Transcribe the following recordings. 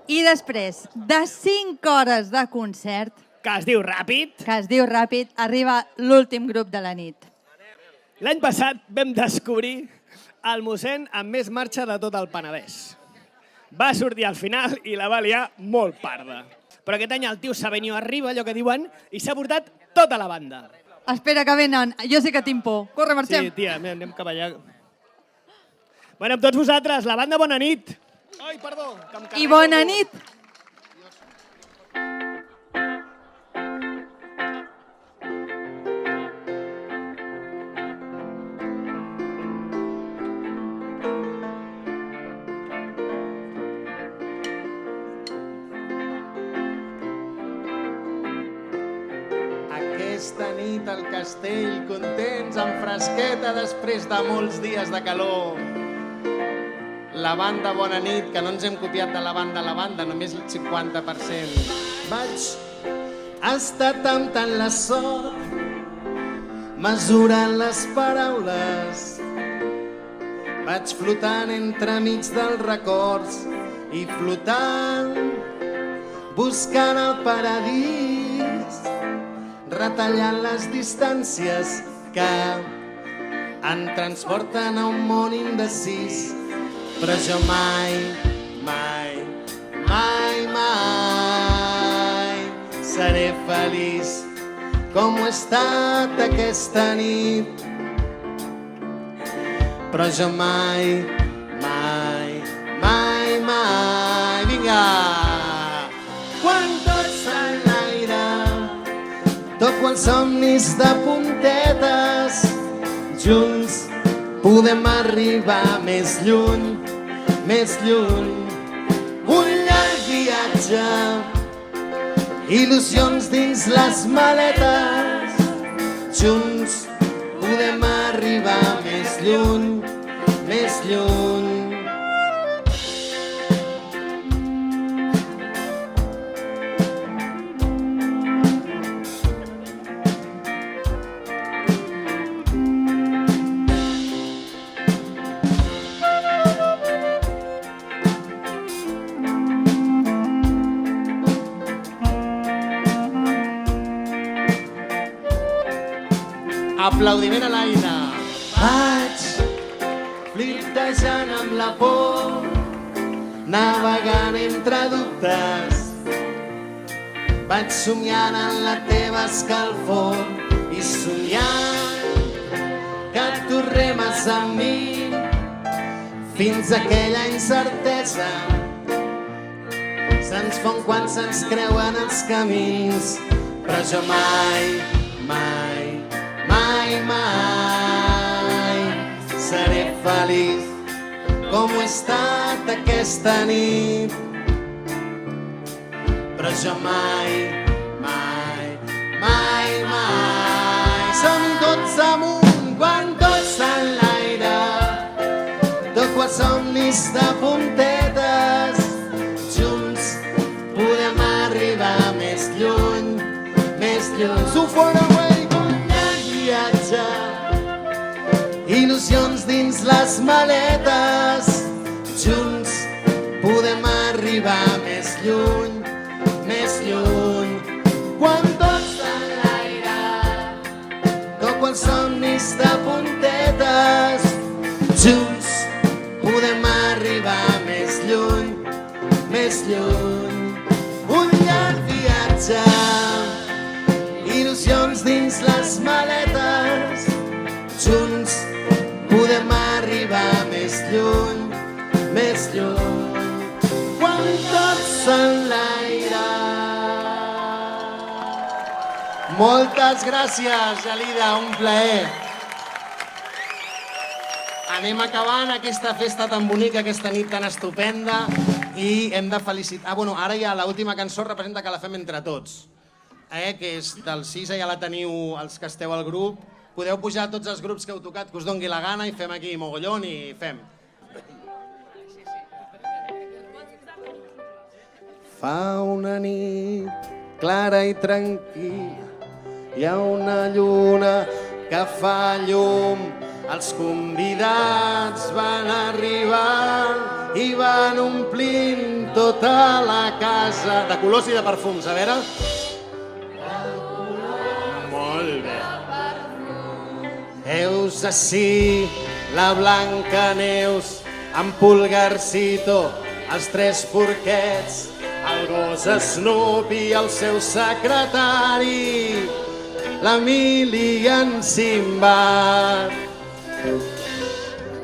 I després de 5 hores de concert, que es diu Ràpid, arriba l'últim grup de la nit. l'any passat vam descobrir el mossèn amb més marxa de tot el Penedès. Va sortir al final i la va liar molt parda. Però aquest any el tio Sabenio arriba, allò que diuen, i s'ha portat tota la banda. Espera, que venen. Jo sí que tinc por. Corre, marxem. Sí, tia, anem cap allà. Bueno, amb tots vosaltres, la banda Bona Nit. Ai, perdó. I bona nit. Aquesta nit al castell, contents, amb fresqueta després de molts dies de calor. La banda Bona Nit, que no ens hem copiat de la banda, només el 50%. Vaig estar temptant la sort, mesurant les paraules. Vaig flotant entremig dels records i flotant, buscant el paradís, retallant les distàncies que em transporten a un món indecís. Però jo mai, mai, mai, mai seré feliç com ho he estat aquesta nit. Però jo mai, mai, mai, mai, vinga! Quan tot s'enlaira, toco els somnis de puntetes, junts podem arribar més lluny, més lluny. Un llarg viatge, il·lusions dins les maletes, junts podem arribar més lluny, més lluny. Aplaudiment a l'Aina. Vaig flirtejant amb la por, navegant entre dubtes. Vaig somiant en la teva escalfor i somiant que tu remes amb mi fins aquella incertesa se'ns fon quan se'ns creuen els camins. Però jo mai, mai, mai, mai seré feliç com ho he estat aquesta nit. Però jo mai, mai, mai, mai som-hi tots amunt quan tot s'enlaira. Toco els somnis de puntetes, junts podem arribar més lluny, més lluny. So far away, viatge, il·lusions dins les maletes, junts podem arribar més lluny, més lluny. Quan tot s'enlaira, toco els somnis de puntetes, junts podem arribar més lluny, més lluny. Un llarg viatge, il·lusions dins les maletes, junts podem arribar més lluny, més lluny. Quan tot s'enlaira. Moltes gràcies, Gelida, un plaer. Anem acabant aquesta festa tan bonica, aquesta nit tan estupenda, i hem de felicitar... bueno, ara ja l'última cançó representa que la fem entre tots. Que és del 6, ja la teniu els que esteu al grup. Podeu pujar tots els grups que heu tocat, que us doni la gana, i fem aquí mogollón i fem. Fa una nit clara i tranquil·la, hi ha una lluna que fa llum, els convidats van arribar i van omplint tota la casa. De colors i de perfums, a veure. Molt bé. Heus ací la Blanca Neus, en Pulgarcito, els tres porquets, el gos Snoopy i el seu secretari, l'Emili i en Simbad,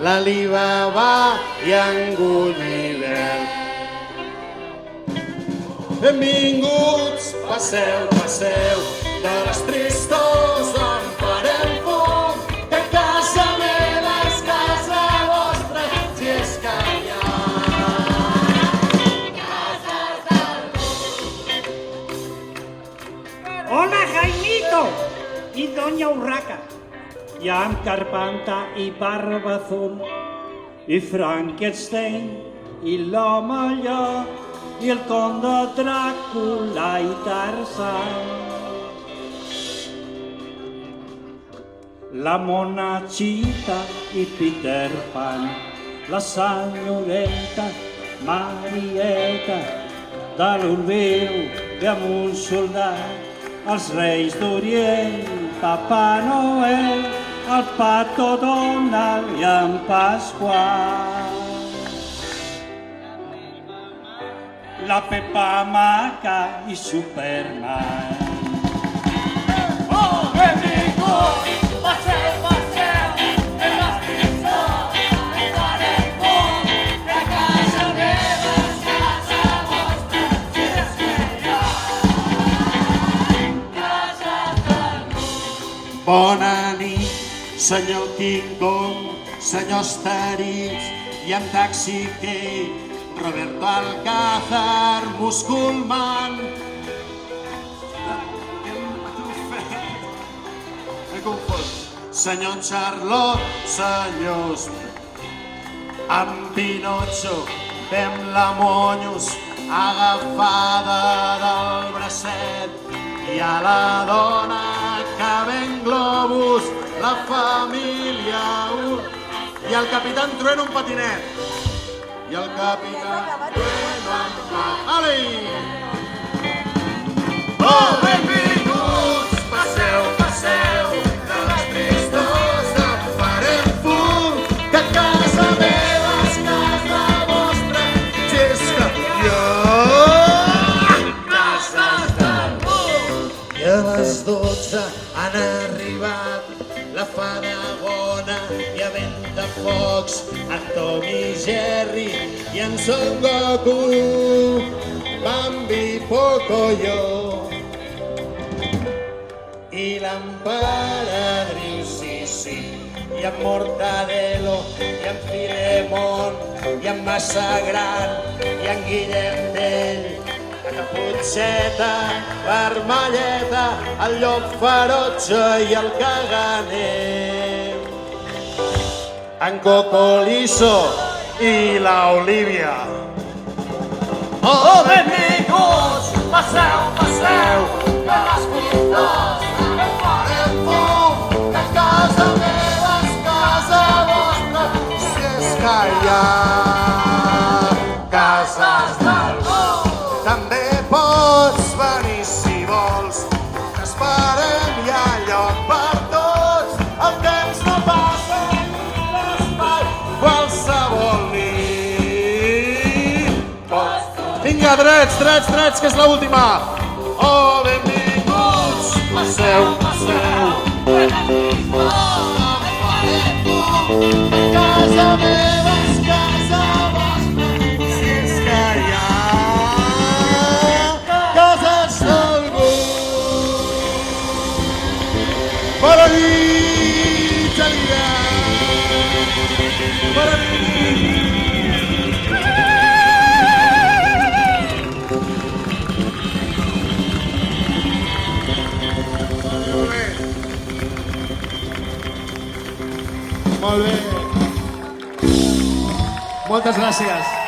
l'Alibaba i en Gulliver. Benvinguts, passeu, passeu, de les tristors en farem fum, que casa meva és casa vostra, si és que hi ha cases del món. Hola, Jaimito y Doña Urraca, Jan Carpanta y Barbazón, y Frankenstein y l'home llop, i el conde Dràcula i Tarzan. La Monachita i Peter Pan, la senyoreta Marieta, de l'Orveu i amb un soldat, els Reis d'Orient, Papa Noel, el Pato Donald i en Pasqual. La Pepa Maca i Superman. Oh, benvinguts, passeu, passeu, de les tristors, de farem fum, que casa meva és casa vostra, si és que hi ha cases del món. Bona nit, senyor King Kong, senyor Asterix i en Taxi Kate, Roberto Alcázar, Musculman. M'he confós. Senyor Charlot, senyors. Amb Pinocho, fem la Monyos, agafada del bracet. I a la dona que ven globus, la família. I el Capitán Trueno un patinet. I el Capitán Trueno en plat. Ale! Oh, benvinguts, passeu, passeu, de les tristors en farem fum, que casa meva és casa vostra, si és que hi ha cases del món. I a les 12 han arribat la Fadagona i a Ventafocs, en Tom i Jerry i en Son Goku, Bambi, Pocoyo i l'Emperadriu Sissi i en Mortadelo i en Filemón i en Massagran i en Guillem Tell, la Caputxeta Vermelleta, el Llop Ferotge i el Caganer, en Cocolizo i l'Olivia. Oh, benvinguts, passeu, passeu, de les tristors, que farem fum, que casa meva és casa vostra, Si és que hi ha cases del món. També pots venir si vols, t'esperem, hi ha lloc per tots, el temps no passa ni l'espai, qualsevol nit. Vinga, drets, drets, drets, que és l'última. Oh, benvinguts, passeu, passeu. Casa meva és casa vostra, si és que hi ha cases del món. Bona nit, Xavier! Bona nit! Molt bé. Moltes gràcies.